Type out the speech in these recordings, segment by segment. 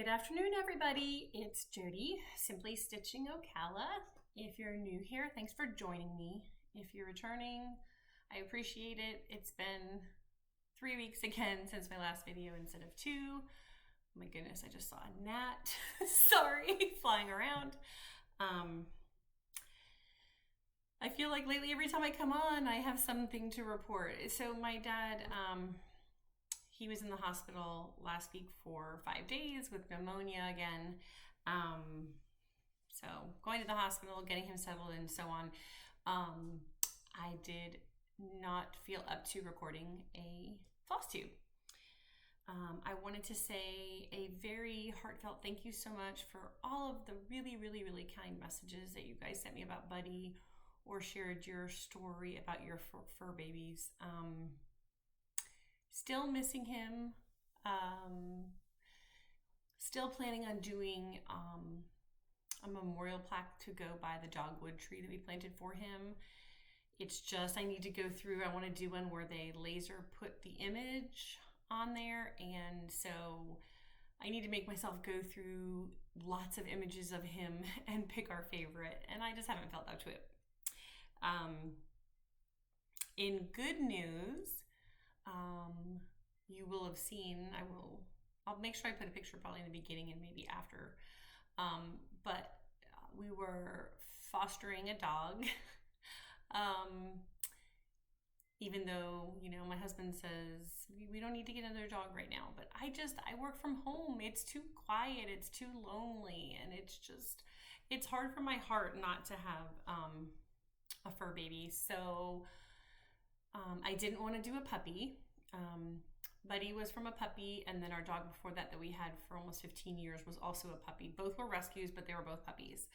Good afternoon, everybody. It's Jody, Simply Stitching Ocala. If you're new here, thanks for joining me. If you're returning, I appreciate it. It's been 3 weeks again since my last video instead of 2. Oh my goodness, I just saw a gnat, sorry, flying around. I feel like lately every time I come on, I have something to report. So my dad, he was in the hospital last week for 5 days with pneumonia again. So going to the hospital, getting him settled and so on. I did not feel up to recording a Flosstube. I wanted to say a very heartfelt thank you so much for all of the really kind messages that you guys sent me about Buddy or shared your story about your fur babies. Still missing him. Still planning on doing a memorial plaque to go by the dogwood tree that we planted for him. It's just I need to go through. I want to do one where they laser put the image on there, and so I need to make myself go through lots of images of him and pick our favorite, and I just haven't felt up to it. In good news, you will have seen, I'll make sure I put a picture probably in the beginning and maybe after, but we were fostering a dog, even though, you know, my husband says we don't need to get another dog right now, but I work from home. It's too quiet, it's too lonely, and it's hard for my heart not to have a fur baby. So I didn't want to do a puppy. Buddy was from a puppy, and then our dog before that we had for almost 15 years was also a puppy. Both were rescues, but they were both puppies.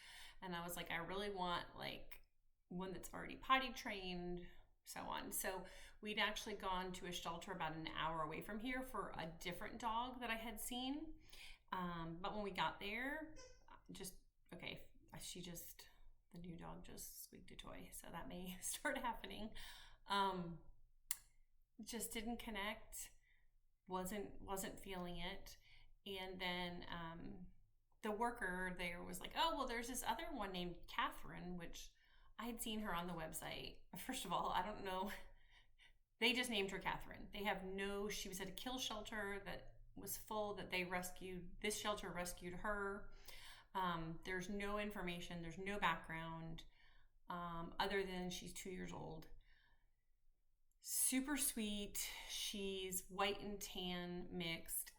And I was like, I really want like one that's already potty trained, so on. So we'd actually gone to a shelter about an hour away from here for a different dog that I had seen. But when we got there, the new dog just squeaked a toy. So that may start happening. Just didn't connect, wasn't feeling it. And then the worker there was like, oh, well, there's this other one named Catherine, which I had seen her on the website. First of all, I don't know. They just named her Catherine. She was at a kill shelter that was full that they rescued. This shelter rescued her. There's no information. There's no background other than she's 2 years old. Super sweet. She's white and tan mixed.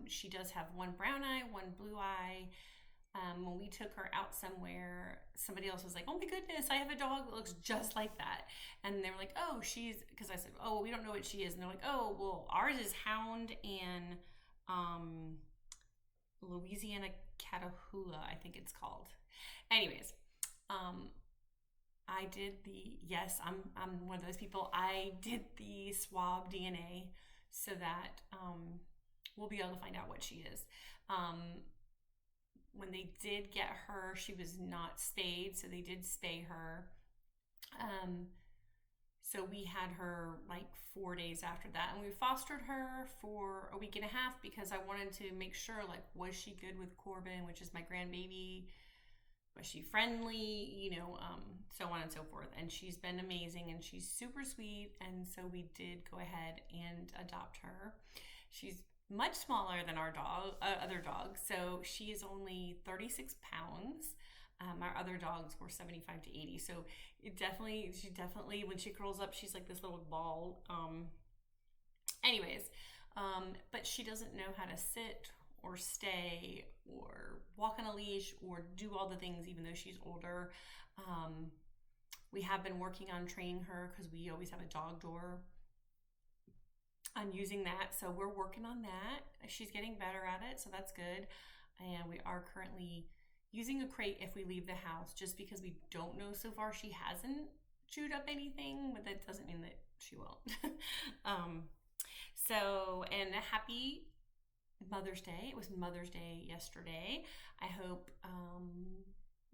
She does have one brown eye, one blue eye. When we took her out somewhere, somebody else was like, oh my goodness, I have a dog that looks just like that. And they were like, oh, because I said, oh, we don't know what she is. And they're like, oh, well, ours is Hound and Louisiana Catahoula, I think it's called. Anyways, I'm one of those people. I did the swab DNA so that we'll be able to find out what she is. When they did get her, she was not spayed, so they did spay her. So we had her like 4 days after that, and we fostered her for a week and a half because I wanted to make sure, like, was she good with Corbin, which is my grandbaby? Was she friendly, so on and so forth. And she's been amazing, and she's super sweet. And so we did go ahead and adopt her. She's much smaller than our other dog. So she is only 36 pounds. Our other dogs were 75 to 80. So she definitely, when she curls up, she's like this little ball. But she doesn't know how to sit or stay or walk on a leash or do all the things, even though she's older. We have been working on training her because we always have a dog door. I'm using that, so we're working on that. She's getting better at it, so that's good. And we are currently using a crate if we leave the house, just because we don't know so far. She hasn't chewed up anything, but that doesn't mean that she won't. And a happy Mother's Day. It was Mother's Day yesterday. I hope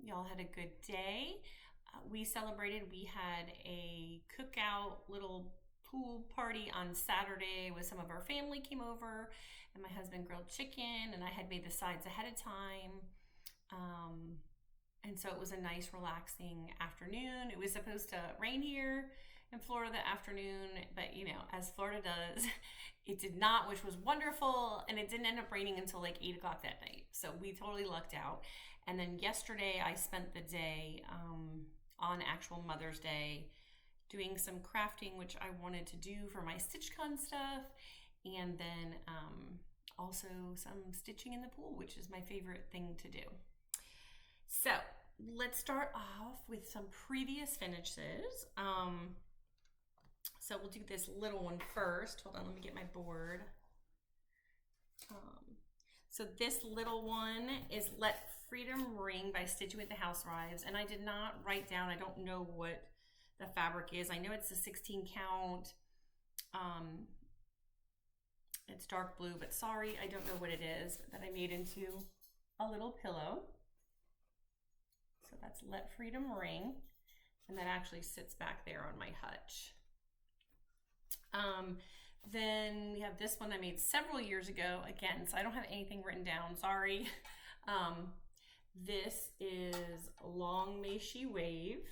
y'all had a good day. We celebrated. We had a cookout little pool party on Saturday with some of our family came over, and my husband grilled chicken, and I had made the sides ahead of time. And so it was a nice, relaxing afternoon. It was supposed to rain here in Florida that afternoon, but you know, as Florida does, it did not, which was wonderful. And it didn't end up raining until like 8 o'clock that night. So we totally lucked out. And then yesterday I spent the day on actual Mother's Day doing some crafting, which I wanted to do for my StitchCon stuff. And then also some stitching in the pool, which is my favorite thing to do. So let's start off with some previous finishes. So we'll do this little one first. Hold on, let me get my board. So this little one is Let Freedom Ring by Stitching with the Housewives. And I did not write down, I don't know what the fabric is. I know it's a 16 count. It's dark blue, but sorry, I don't know what it is, that I made into a little pillow. So that's Let Freedom Ring. And that actually sits back there on my hutch. Then we have this one I made several years ago. Again, so I don't have anything written down, sorry. This is Long May She Wave.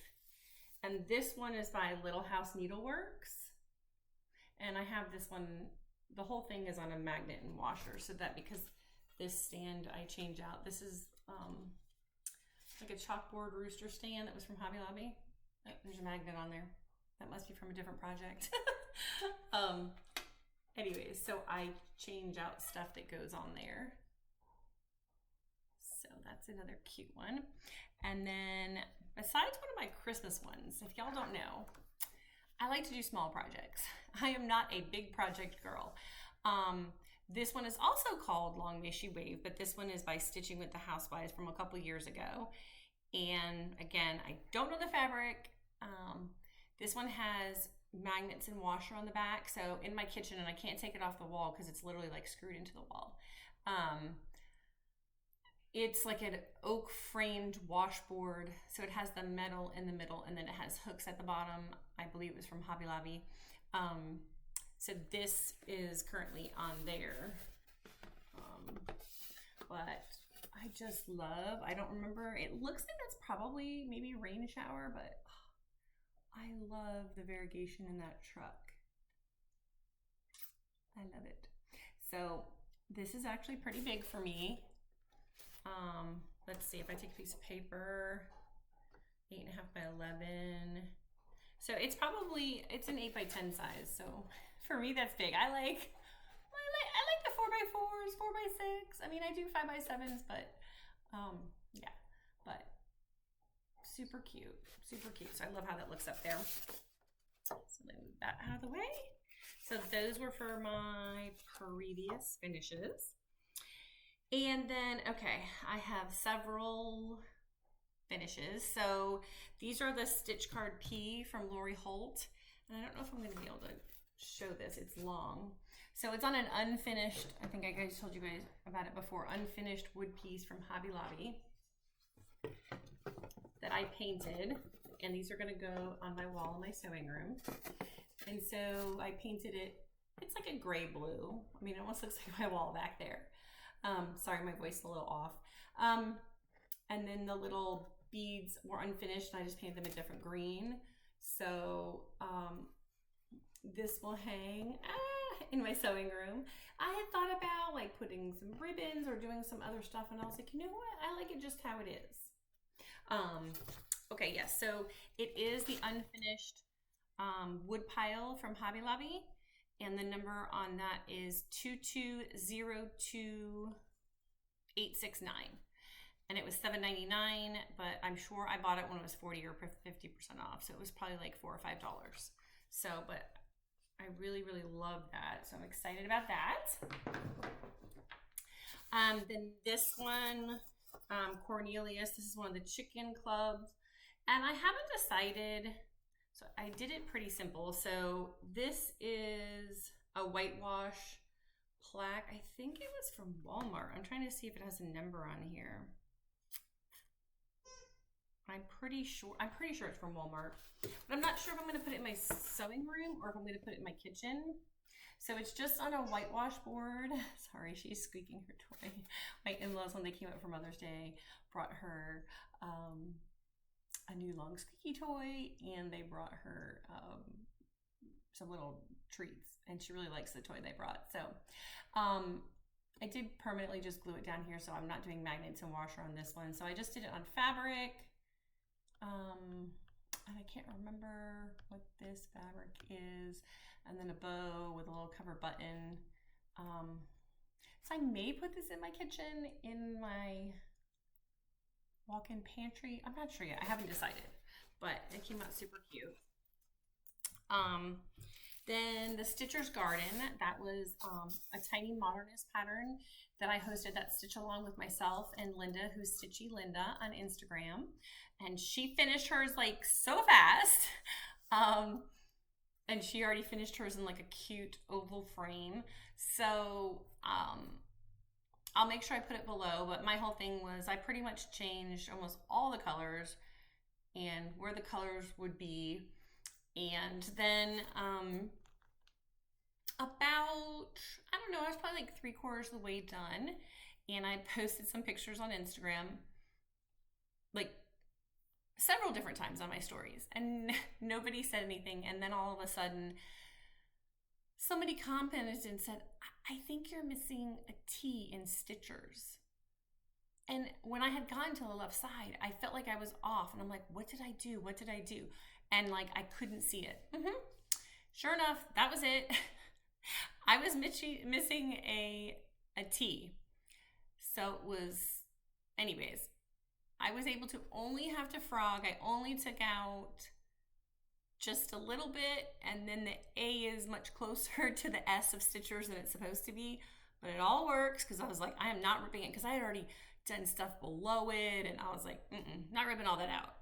And this one is by Little House Needleworks. And I have this one, the whole thing is on a magnet and washer, so that because this stand I change out. This is like a chalkboard rooster stand that was from Hobby Lobby. Oh, there's a magnet on there. That must be from a different project. Anyways, so I change out stuff that goes on there. So that's another cute one. And then besides one of my Christmas ones, if y'all don't know, I like to do small projects. I am not a big project girl. This one is also called Long May She Wave, but this one is by Stitching with the Housewives from a couple years ago. And again, I don't know the fabric. This one has magnets and washer on the back. So in my kitchen, and I can't take it off the wall because it's literally like screwed into the wall. It's like an oak framed washboard. So it has the metal in the middle and then it has hooks at the bottom. I believe it was from Hobby Lobby. So this is currently on there. But I just love, I don't remember, it looks like that's probably maybe rain shower, but I love the variegation in that truck. I love it. So this is actually pretty big for me. Let's see if I take a piece of paper, 8.5 by 11. So it's probably, it's an 8 by 10 size. So for me, that's big. I like the 4x4s, 4x6. I mean, I do 5x7s, but yeah, but super cute, super cute. So I love how that looks up there. So let me move that out of the way. So those were for my previous finishes. And then, okay, I have several finishes. So these are the Stitch Card P from Lori Holt. And I don't know if I'm going to be able to show this. It's long. So it's on an unfinished, I think I told you guys about it before, unfinished wood piece from Hobby Lobby that I painted. And these are going to go on my wall in my sewing room. And so I painted it, it's like a gray blue. I mean, it almost looks like my wall back there. Sorry, my voice is a little off. And then the little beads were unfinished and I just painted them a different green. So this will hang in my sewing room. I had thought about like putting some ribbons or doing some other stuff, and I was like, you know what? I like it just how it is. Okay, yes, so it is the unfinished wood pile from Hobby Lobby. And the number on that is 2202869. And it was $7.99, but I'm sure I bought it when it was 40 or 50% off. So it was probably like $4 or $5. So, but I really, really love that. So I'm excited about that. Then this one, Cornelius, this is one of the chicken clubs. And I haven't decided. So I did it pretty simple. So this is a whitewash plaque. I think it was from Walmart. I'm trying to see if it has a number on here. I'm pretty sure it's from Walmart. But I'm not sure if I'm going to put it in my sewing room or if I'm going to put it in my kitchen. So it's just on a whitewash board. Sorry, she's squeaking her toy. My in-laws, when they came up for Mother's Day, brought her a new long squeaky toy, and they brought her some little treats, and she really likes the toy they brought. So I did permanently just glue it down here, so I'm not doing magnets and washer on this one. So I just did it on fabric. And I can't remember what this fabric is. And then a bow with a little cover button. So I may put this in my kitchen, in my walk-in pantry. I'm not sure yet. I haven't decided, but it came out super cute. Then the Stitcher's Garden, that was a tiny modernist pattern that I hosted that stitch along with myself and Linda, who's Stitchy Linda on Instagram. And she finished hers like so fast. And she already finished hers in like a cute oval frame. So I'll make sure I put it below, but my whole thing was I pretty much changed almost all the colors and where the colors would be. And then about, I don't know, I was probably like 3/4 of the way done. And I posted some pictures on Instagram, like several different times on my stories, and nobody said anything. And then all of a sudden, somebody commented and said, I think you're missing a T in Stitchers. And when I had gotten to the left side, I felt like I was off. And I'm like, what did I do? What did I do? And like, I couldn't see it. Sure enough, that was it. I was missing a T. So it was, anyways, I was able to only have to frog. I only took out just a little bit, and then the A is much closer to the S of Stitchers than it's supposed to be, but it all works because I was like, I am not ripping it, because I had already done stuff below it, and I was like, not ripping all that out.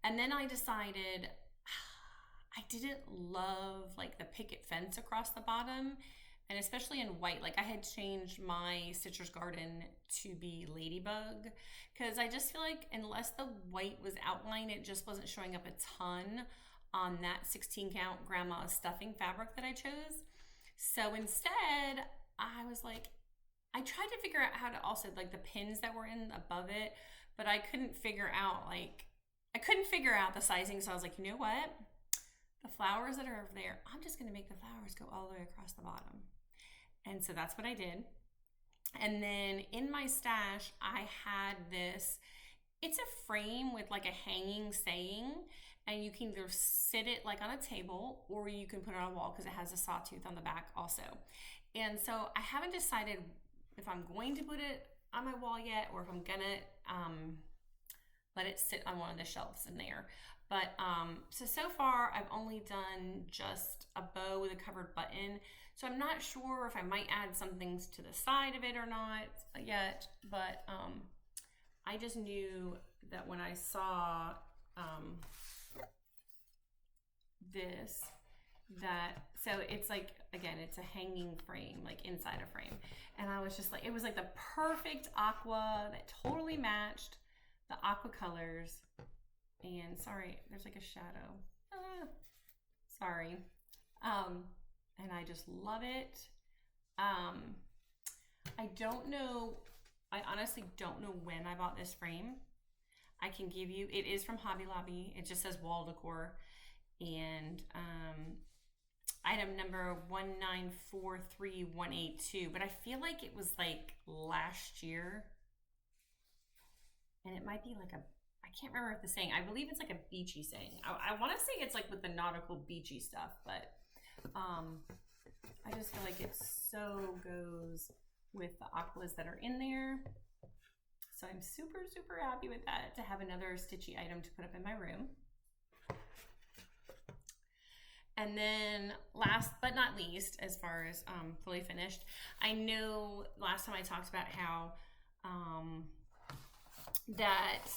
And then I decided I didn't love like the picket fence across the bottom, and especially in white. Like I had changed my Stitcher's Garden to be Ladybug, because I just feel like unless the white was outlined, it just wasn't showing up a ton on that 16 count grandma stuffing fabric that I chose. So instead, I was like, I tried to figure out how to also like the pins that were in above it, but I couldn't figure out the sizing. So I was like, you know what? The flowers that are over there, I'm just gonna make the flowers go all the way across the bottom. And so that's what I did. And then in my stash, I had this, it's a frame with like a hanging saying, and you can either sit it like on a table, or you can put it on a wall because it has a sawtooth on the back also. And so I haven't decided if I'm going to put it on my wall yet, or if I'm gonna let it sit on one of the shelves in there. But so far I've only done just a bow with a covered button. So I'm not sure if I might add some things to the side of it or not yet, but I just knew that when I saw this, so it's like, again, it's a hanging frame, like inside a frame. And I was just like, it was like the perfect aqua that totally matched the aqua colors. And sorry, there's like a shadow. Sorry. And I just love it. I don't know, I honestly don't know when I bought this frame. I can give you, it is from Hobby Lobby. It just says wall decor. And item number 1943182, but I feel like it was like last year. And it might be like I can't remember if the saying, I believe it's like a beachy saying. I want to say it's like with the nautical beachy stuff, but I just feel like it so goes with the aquas that are in there. So I'm super, super happy with that, to have another stitchy item to put up in my room. And then last but not least, as far as fully finished, I know last time I talked about how that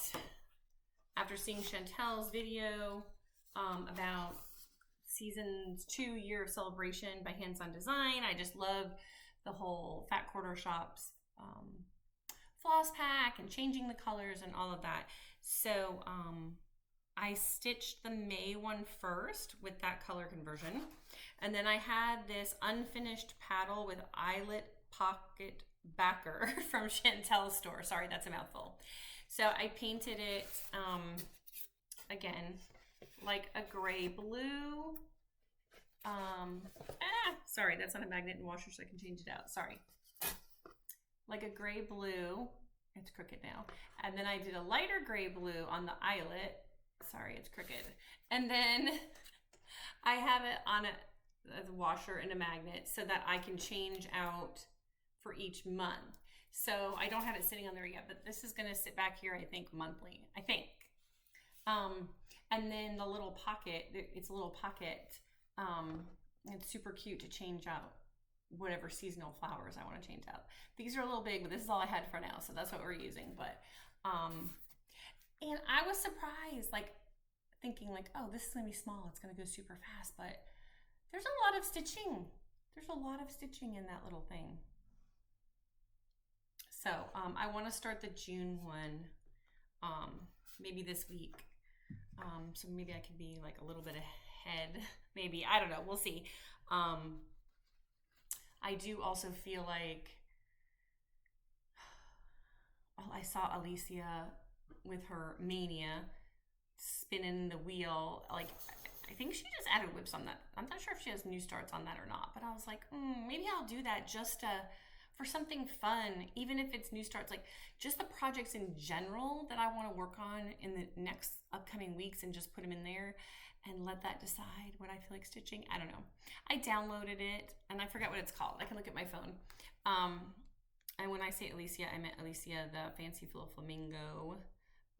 after seeing Chantel's video about season 2 year of celebration by Hands On Design, I just love the whole Fat Quarter Shop's floss pack and changing the colors and all of that. So I stitched the May one first with that color conversion. And then I had this unfinished paddle with eyelet pocket backer from Chantel's store. Sorry, that's a mouthful. So I painted it, again, like a gray blue. Sorry, that's on a magnet and washer, so I can change it out. Sorry. Like a gray blue. It's crooked now. And then I did a lighter gray blue on the eyelet. Sorry, it's crooked. And then I have it on a washer and a magnet so that I can change out for each month. So I don't have it sitting on there yet, but this is going to sit back here, I think, monthly. I think. And then the little pocket, it's a little pocket. It's super cute to change out whatever seasonal flowers I want to change out. These are a little big, but this is all I had for now, so that's what we're using. But and I was surprised, like thinking like, oh, this is gonna be small, it's gonna go super fast, but there's a lot of stitching. There's a lot of stitching in that little thing. So I want to start the June one, maybe this week. So maybe I could be like a little bit ahead. Maybe, I don't know. We'll see. I do also feel like, well, I saw Alicia with her Mania spinning the wheel. Like, I think she just added whips on that. I'm not sure if she has new starts on that or not, but I was like, maybe I'll do that just for something fun, even if it's new starts, like just the projects in general that I want to work on in the next upcoming weeks, and just put them in there and let that decide what I feel like stitching. I don't know. I downloaded it and I forgot what it's called. I can look at my phone. And when I say Alicia, I meant Alicia, the Fancy Little Flamingo,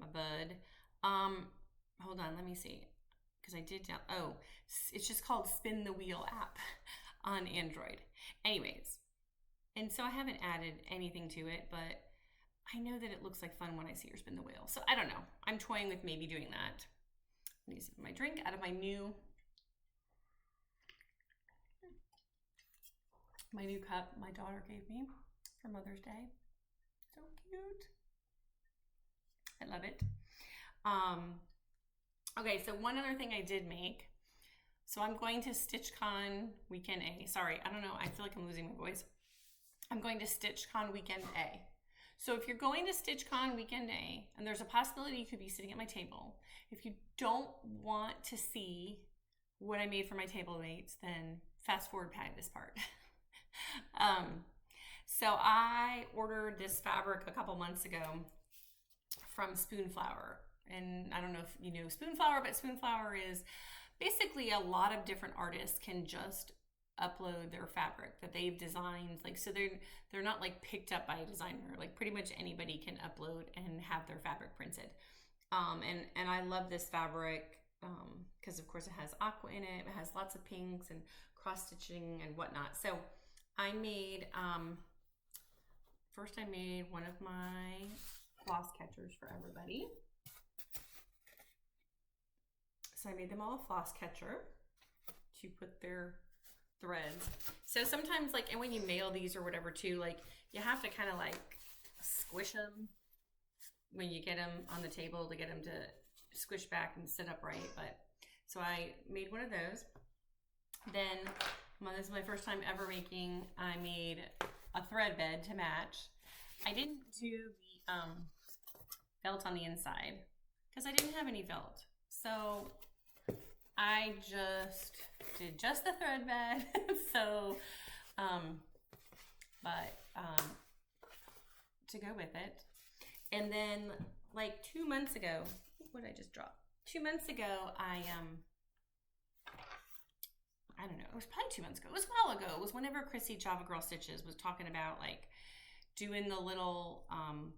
my bud. Hold on, let me see. Because I did it's just called Spin the Wheel app on Android. Anyways, and so I haven't added anything to it, but I know that it looks like fun when I see her spin the wheel. So I don't know. I'm toying with maybe doing that. I need to sip my drink out of my new cup my daughter gave me for Mother's Day. So cute. I love it. Okay, so one other thing I did make. So I'm going to StitchCon Weekend A. Sorry, I don't know. I feel like I'm losing my voice. I'm going to StitchCon Weekend A. So if you're going to StitchCon Weekend A, and there's a possibility you could be sitting at my table, if you don't want to see what I made for my table mates, then fast forward past this part. So I ordered this fabric a couple months ago from Spoonflower. And I don't know if you know Spoonflower, but Spoonflower is basically a lot of different artists can just upload their fabric that they've designed. Like, so they're not like picked up by a designer. Like pretty much anybody can upload and have their fabric printed. And I love this fabric because of course it has aqua in it. It has lots of pinks and cross stitching and whatnot. So I made, first I made one of my floss catchers for everybody. So I made them all a floss catcher to put their threads. So sometimes, like, and when you mail these or whatever too, like you have to kind of like squish them when you get them on the table to get them to squish back and sit upright. But so I made one of those. Then this is my first time ever making, I made a thread bed to match. I didn't do the felt on the inside because I didn't have any felt. So I just did just the thread bed. So, to go with it. And then like 2 months ago, what did I just drop? 2 months ago, I don't know, it was probably 2 months ago. It was a while ago. It was whenever Chrissy Java Girl Stitches was talking about like doing the little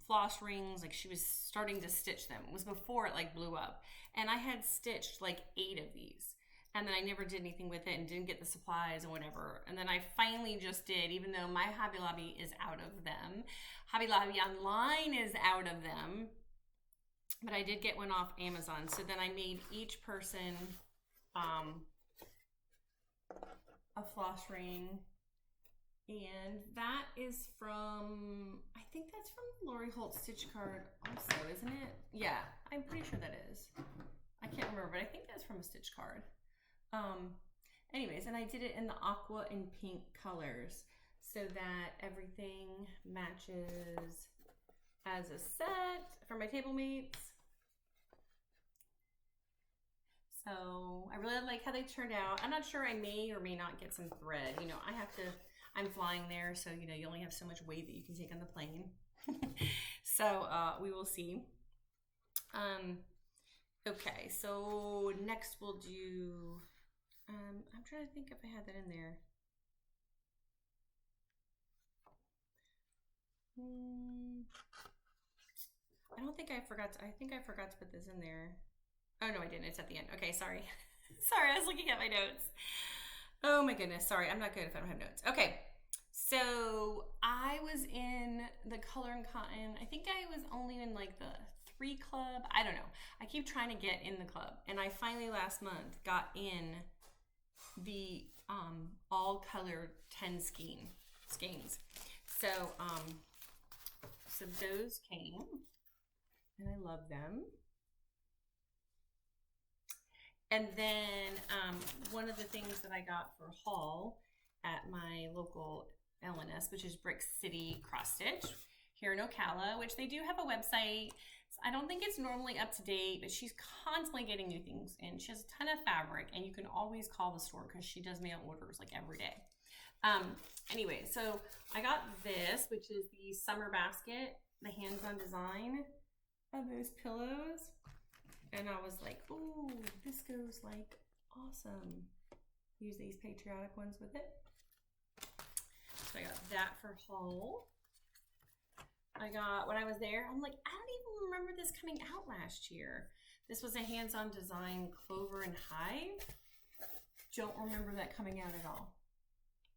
floss rings. Like she was starting to stitch them. It was before it like blew up. And I had stitched like 8 of these. And then I never did anything with it and didn't get the supplies and whatever. And then I finally just did, even though my Hobby Lobby is out of them. Hobby Lobby online is out of them. But I did get one off Amazon. So then I made each person a floss ring. And that is from, I think that's from Lori Holt's Stitch Card also, isn't it? Yeah, I'm pretty sure that is. I can't remember, but I think that's from a Stitch Card. Anyways, and I did it in the aqua and pink colors so that everything matches as a set for my table mates. So I really like how they turned out. I'm not sure, I may or may not get some thread. You know, I'm flying there, so you know, you only have so much weight that you can take on the plane. So we will see. Okay, so next we'll do, I'm trying to think if I had that in there. I don't think I forgot to, I think I forgot to put this in there. Oh no, I didn't, it's at the end. Okay, sorry. Sorry, I was looking at my notes. Oh my goodness, sorry, I'm not good if I don't have notes. Okay, so I was in the Color and Cotton, I think I was only in like the 3 club, I don't know. I keep trying to get in the club, and I finally last month got in the all color 10 skeins. So so those came, and I love them. And then one of the things that I got for haul at my local LNS, which is Brick City Cross Stitch here in Ocala, which they do have a website. I don't think it's normally up to date, but she's constantly getting new things in. She has a ton of fabric, and you can always call the store because she does mail orders like every day. Anyway, so I got this, which is the summer basket, the hands-on design of those pillows. And I was like, ooh, this goes like awesome. Use these patriotic ones with it. So I got that for haul. I got, when I was there, I'm like, I don't even remember this coming out last year. This was a hands-on design Clover and Hive. Don't remember that coming out at all.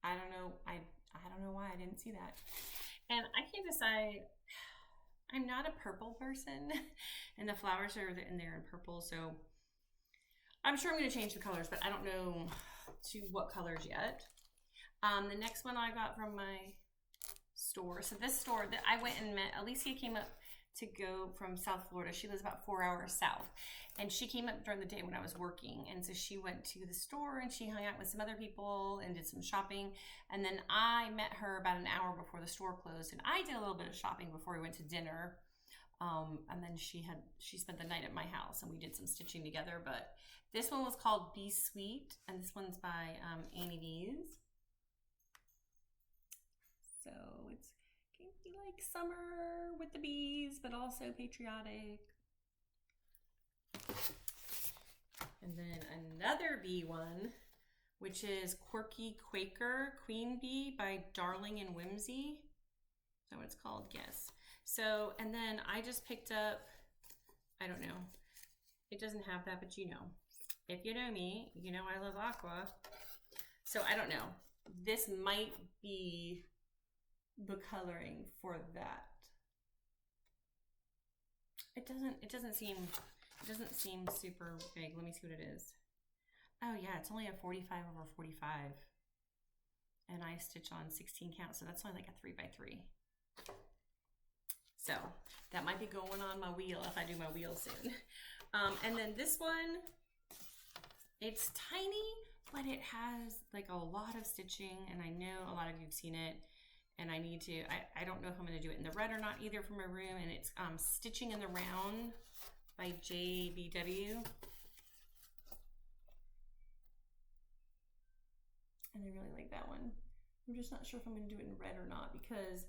I don't know. I don't know why I didn't see that. And I can't decide. I'm not a purple person, and the flowers are in there in purple, so I'm sure I'm going to change the colors, but I don't know to what colors yet. The next one I got from my store. So this store that I went and met, Alicia came up to go from South Florida. She lives about 4 hours south, and she came up during the day when I was working, and so she went to the store and she hung out with some other people and did some shopping, and then I met her about an hour before the store closed, and I did a little bit of shopping before we went to dinner, and then she spent the night at my house and we did some stitching together. But this one was called Be Sweet, and this one's by Annie V's. So it's can be like summer with the bees, but also patriotic. And then another bee one, which is Quirky Quaker Queen Bee by Darling and Whimsy. Is that what it's called? Yes. So, and then I just picked up, I don't know, it doesn't have that, but you know, if you know me, you know I love aqua. So I don't know. This might be the coloring for that. It doesn't seem super big. Let me see what it is. Oh yeah, it's only a 45 over 45, and I stitch on 16 count, so that's only like a 3x3. So that might be going on my wheel if I do my wheel soon. And then this one, it's tiny, but it has like a lot of stitching, and I know a lot of you have seen it. And I need to, I don't know if I'm going to do it in the red or not either for my room. And it's Stitching in the Round by JBW. And I really like that one. I'm just not sure if I'm going to do it in red or not, because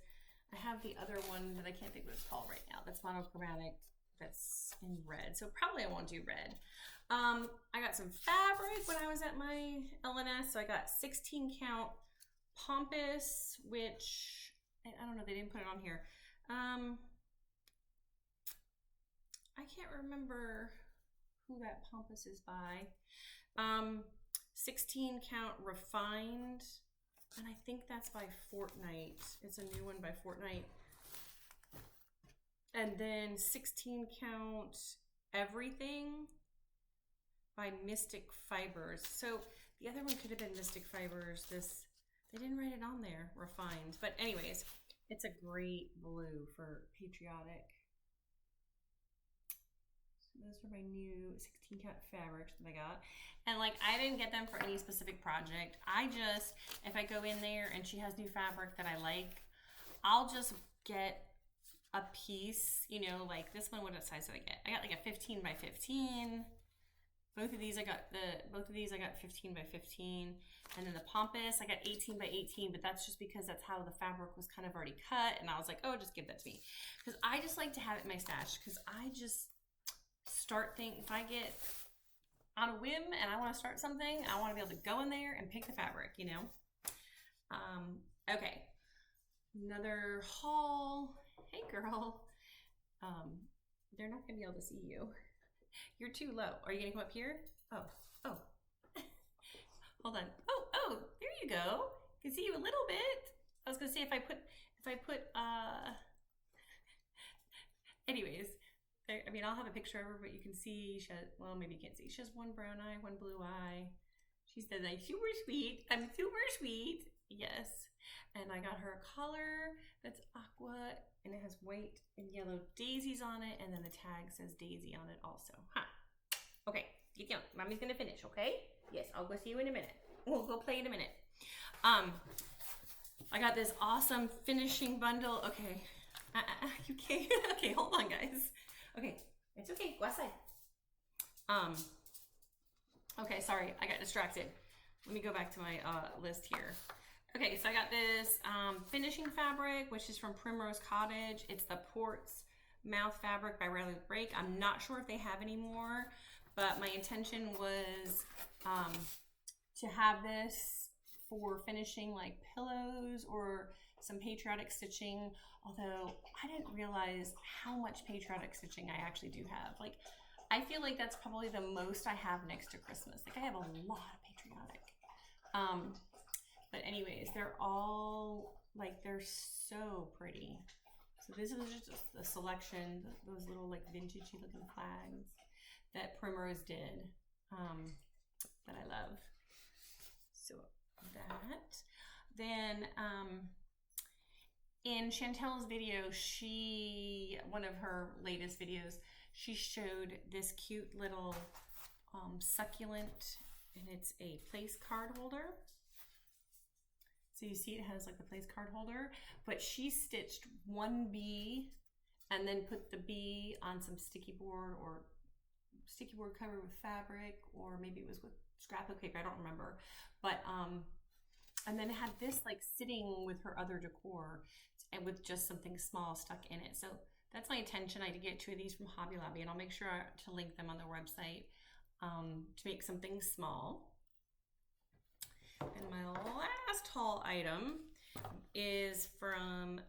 I have the other one that I can't think what it's called right now. That's monochromatic. That's in red. So probably I won't do red. I got some fabric when I was at my LNS. So I got 16 count Pompous, which I don't know, they didn't put it on here. I can't remember who that Pompous is by. 16 count Refined, and I think that's by Fortnite. It's a new one by Fortnite. And then 16 count Everything by Mystic Fibers. So the other one could have been Mystic Fibers. They didn't write it on there, Refined. But anyways, it's a great blue for patriotic. Those are my new 16 count fabrics that I got. And like, I didn't get them for any specific project. I just, if I go in there and she has new fabric that I like, I'll just get a piece, you know, like this one, what size did I get? I got like a 15 by 15. Both of these I got 15 by 15. And then the Pompous, I got 18 by 18, but that's just because that's how the fabric was kind of already cut. And I was like, oh, just give that to me. Because I just like to have it in my stash, because I just start things, if I get on a whim and I want to start something, I want to be able to go in there and pick the fabric, you know? Okay, another haul. Hey girl. They're not gonna be able to see you. You're too low. Are you gonna come up here? Oh. Hold on. Oh, there you go. I can see you a little bit. I was gonna say if I put anyways, I mean, I'll have a picture of her, but you can see she has, well, maybe you can't see. She has one brown eye, one blue eye. She said, I'm super sweet. I'm super sweet. Yes. And I got her a collar that's aqua, and it has white and yellow daisies on it, and then the tag says daisy on it also. Okay, get down. Mommy's gonna finish, okay? Yes, I'll go see you in a minute. We'll go play in a minute. I got this awesome finishing bundle. Okay, you can't. Okay, hold on, guys. Okay, it's okay. Go outside. Okay, sorry, I got distracted. Let me go back to my list here. Okay, so I got this finishing fabric, which is from Primrose Cottage. It's the Ports Mouth fabric by Riley Break. I'm not sure if they have any more, but my intention was to have this for finishing like pillows or some patriotic stitching, although I didn't realize how much patriotic stitching I actually do have. Like, I feel like that's probably the most I have next to Christmas. Like, I have a lot of patriotic. But anyways, they're all, like, they're so pretty. So this is just a selection, those little like vintagey looking flags that Primrose did, that I love. So that. Then in Chantel's video, one of her latest videos, she showed this cute little succulent, and it's a place card holder. So you see it has like the place card holder, but she stitched one bee and then put the bee on some sticky board or sticky board covered with fabric, or maybe it was with scrapbook paper, I don't remember. But and then it had this like sitting with her other decor and with just something small stuck in it. So that's my intention. I did get 2 of these from Hobby Lobby, and I'll make sure to link them on their website to make something small. And my last haul item is from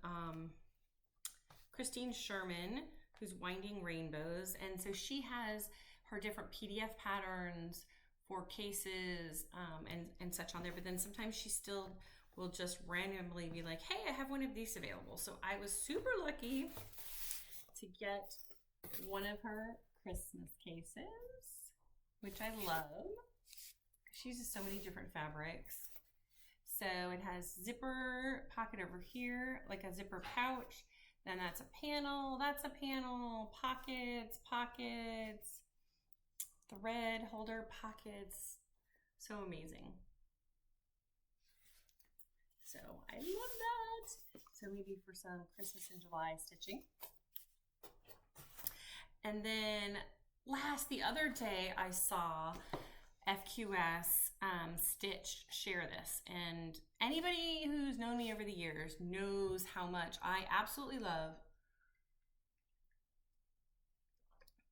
Christine Sherman, who's Winding Rainbows. And so she has her different PDF patterns for cases and such on there. But then sometimes she still will just randomly be like, hey, I have one of these available. So I was super lucky to get one of her Christmas cases, which I love. She uses so many different fabrics. So it has zipper pocket over here, like a zipper pouch. Then that's a panel, pockets, thread holder, pockets. So amazing. So I love that. So maybe for some Christmas in July stitching. And then the other day I saw FQS Stitch share this, and anybody who's known me over the years knows how much I absolutely love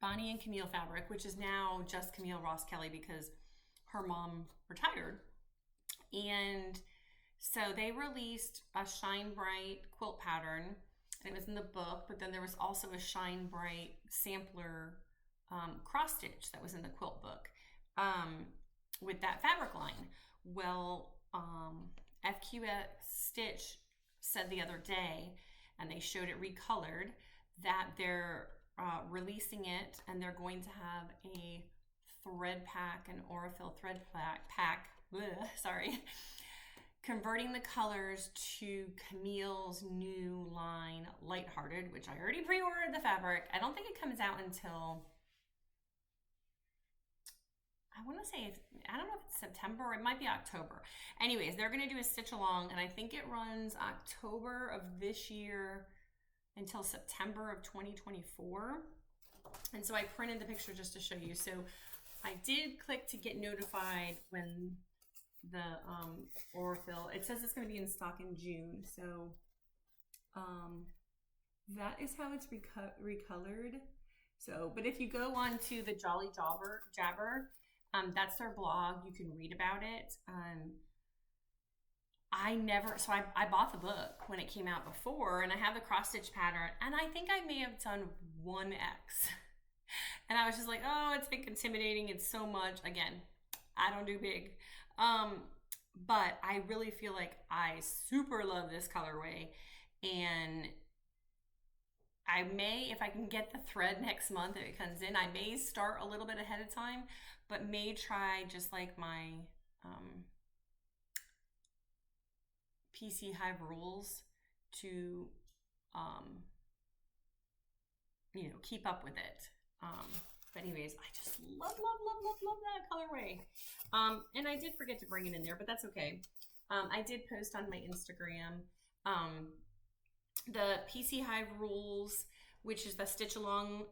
Bonnie and Camille fabric, which is now just Camille Ross Kelly because her mom retired. And so they released a Shine Bright quilt pattern, and it was in the book, but then there was also a Shine Bright sampler cross stitch that was in the quilt book. With that fabric line. Well, FQS Stitch said the other day, and they showed it recolored, that they're releasing it, and they're going to have a thread pack, an Aurifil thread pack, converting the colors to Camille's new line, Lighthearted, which I already pre-ordered the fabric. I don't think it comes out until I want to say, I don't know if it's September or it might be October. Anyways, they're going to do a stitch along, and I think it runs October of this year until September of 2024. And so I printed the picture just to show you. So I did click to get notified when the Aurifil, it says it's going to be in stock in June. So that is how it's recolored. So, but if you go on to the Jolly Jabber, that's their blog. You can read about it. I bought the book when it came out before, and I have the cross stitch pattern, and I think I may have done 1X. And I was just like, oh, it's like intimidating. It's so much. Again, I don't do big. But I really feel like I super love this colorway, and I may, if I can get the thread next month, if it comes in, I may start a little bit ahead of time, but may try just like my PC Hive rules to, you know, keep up with it. But anyways, I just love that colorway. And I did forget to bring it in there, but that's okay. I did post on my Instagram the PC Hive rules, which is the stitch along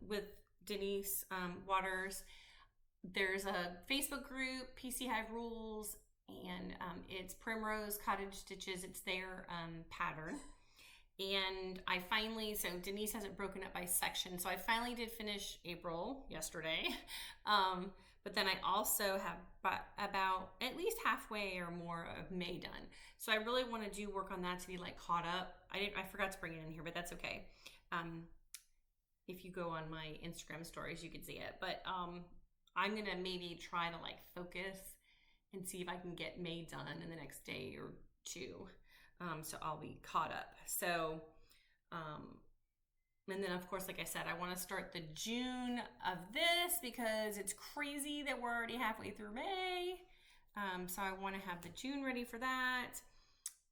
with Denise Waters. There's a Facebook group, PC Hive rules, and it's Primrose Cottage Stitches. It's their pattern. And I finally, so Denise has it broken up by section. So I finally did finish April yesterday. But then I also have about at least halfway or more of May done. So I really want to do work on that to be like caught up. I forgot to bring it in here, but that's okay. If you go on my Instagram stories, you can see it. But I'm going to maybe try to like focus and see if I can get May done in the next day or two. So I'll be caught up. So, and then of course, like I said, I want to start the June of this because it's crazy that we're already halfway through May. So I want to have the June ready for that.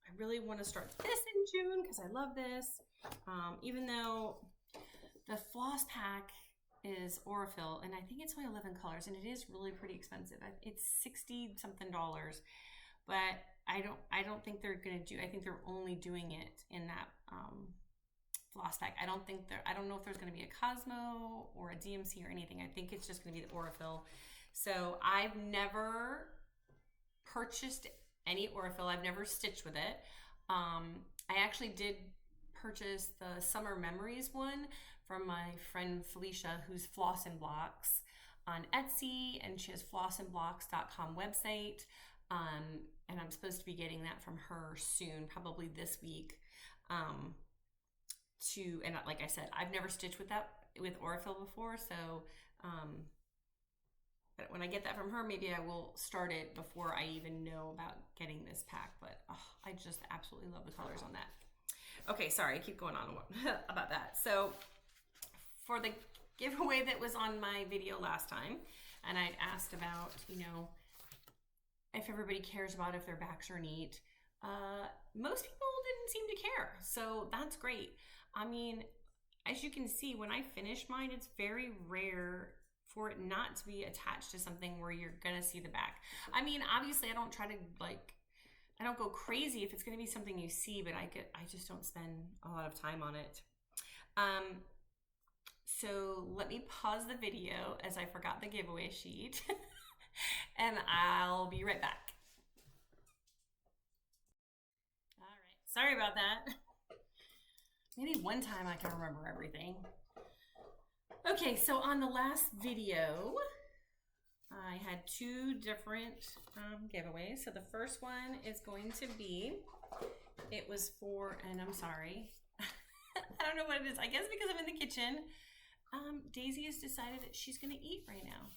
I really want to start this in June because I love this. Even though the floss pack is Aurifil, and I think it's only 11 colors, and it is really pretty expensive. It's $60 something, but I don't think they're gonna do. I think they're only doing it in that floss pack. I don't know if there's gonna be a Cosmo or a DMC or anything. I think it's just gonna be the Aurifil. So I've never purchased any Aurifil. I've never stitched with it. I actually did purchase the Summer Memories one from my friend Felicia, who's Floss and Blocks on Etsy, and she has flossandblocks.com website. And I'm supposed to be getting that from her soon, probably this week. And like I said, I've never stitched with Aurifil before, so but when I get that from her, maybe I will start it before I even know about getting this pack. But I just absolutely love the colors on that. Okay, sorry, I keep going on about that. So for the giveaway that was on my video last time, and I'd asked about, you know, if everybody cares about if their backs are neat. Most people didn't seem to care, so that's great. I mean, as you can see, when I finish mine, it's very rare for it not to be attached to something where you're gonna see the back. I mean, obviously I don't try to I don't go crazy if it's gonna be something you see, but I just don't spend a lot of time on it. So let me pause the video as I forgot the giveaway sheet. And I'll be right back. All right, sorry about that. Maybe one time I can remember everything. Okay, so on the last video, I had two different giveaways. So the first one is going to be, it was for, and I'm sorry, I don't know what it is. I guess because I'm in the kitchen, Daisy has decided that she's gonna eat right now.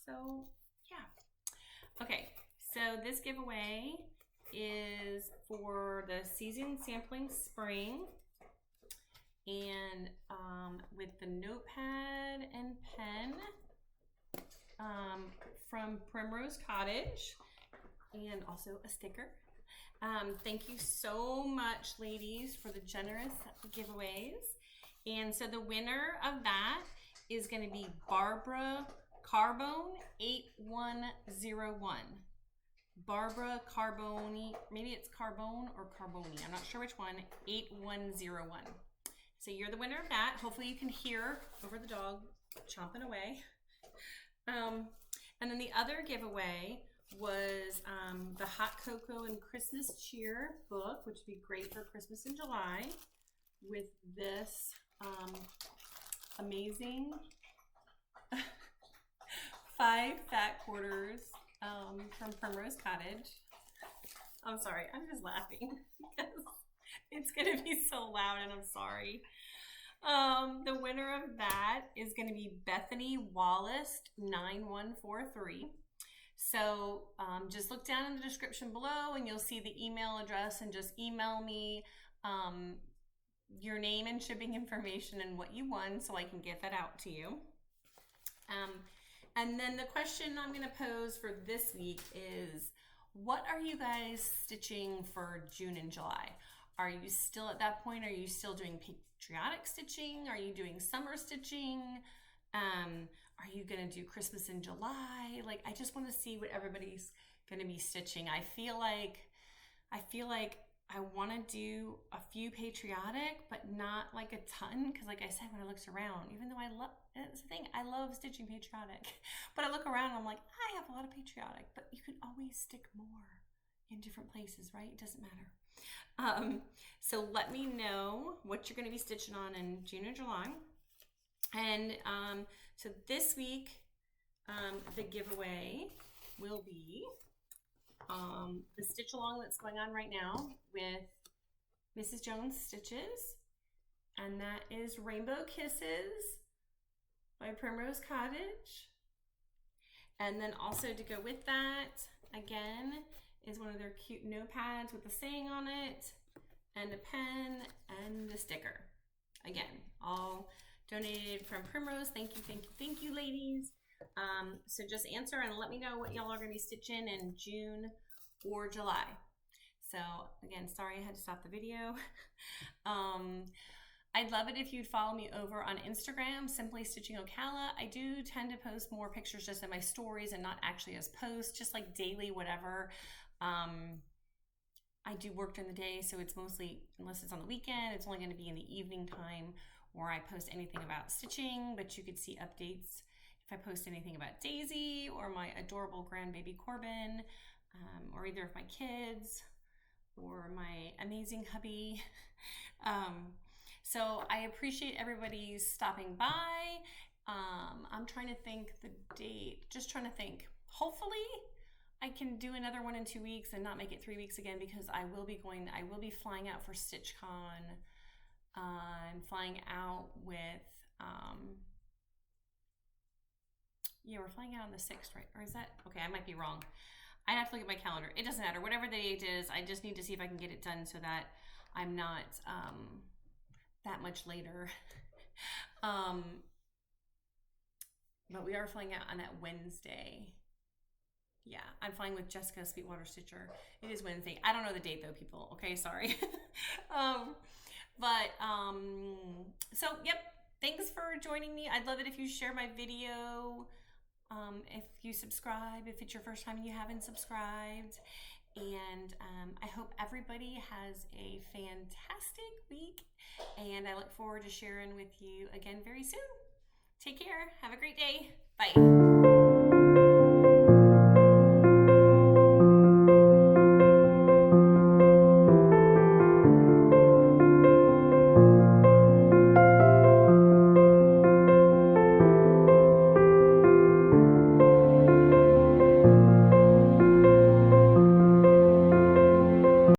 So yeah. Okay, so this giveaway is for the Season Sampling Spring, and with the notepad and pen from Primrose Cottage, and also a sticker. Thank you so much, ladies, for the generous giveaways. And so the winner of that is going to be Barbara Carbone 8101. Barbara Carboni, maybe it's Carbone or Carboni, I'm not sure which one, 8101. So you're the winner of that. Hopefully you can hear over the dog chomping away. And then the other giveaway was the Hot Cocoa and Christmas Cheer book, which would be great for Christmas in July, with this amazing 5 fat quarters from Primrose Cottage. I'm sorry, I'm just laughing because it's gonna be so loud and I'm sorry. The winner of that is gonna be Bethany Wallace 9143. So just look down in the description below and you'll see the email address, and just email me your name and shipping information and what you won so I can get that out to you. And then the question I'm going to pose for this week is, what are you guys stitching for June and July? Are you still at that point? Are you still doing patriotic stitching? Are you doing summer stitching? Are you going to do Christmas in July? Like, I just want to see what everybody's going to be stitching. I feel like I want to do a few patriotic, but not like a ton, because like I said, when I looked around, even though it's the thing, I love stitching patriotic, but I look around and I'm like, I have a lot of patriotic, but you can always stick more in different places, right? It doesn't matter. So let me know what you're going to be stitching on in June or July. And so this week, the giveaway will be the stitch along that's going on right now with Mrs. Jones Stitches, and that is Rainbow Kisses by Primrose Cottage. And then also to go with that, again, is one of their cute notepads with the saying on it, and a pen, and the sticker. Again, all donated from Primrose. Thank you, thank you, thank you, ladies. So just answer and let me know what y'all are going to be stitching in June or July. So again, sorry I had to stop the video. I'd love it if you'd follow me over on Instagram, Simply Stitching Ocala. I do tend to post more pictures just in my stories and not actually as posts, just like daily, whatever. I do work during the day, so it's mostly, unless it's on the weekend, it's only going to be in the evening time where I post anything about stitching, but you could see updates if I post anything about Daisy or my adorable grandbaby Corbin, or either of my kids or my amazing hubby. So I appreciate everybody stopping by. I'm trying to think the date, just trying to think. Hopefully I can do another one in 2 weeks and not make it 3 weeks again, because I will be flying out for StitchCon. I'm flying out with, yeah, we're flying out on the 6th, right? Or is that, okay, I might be wrong. I have to look at my calendar. It doesn't matter. Whatever the date is, I just need to see if I can get it done so that I'm not that much later. But we are flying out on that Wednesday. Yeah, I'm flying with Jessica Sweetwater Stitcher. It is Wednesday. I don't know the date though, people. Okay, sorry. So yep, thanks for joining me. I'd love it if you share my video, if you subscribe, if it's your first time and you haven't subscribed. And I hope everybody has a fantastic week, and I look forward to sharing with you again very soon. Take care. Have a great day. Bye.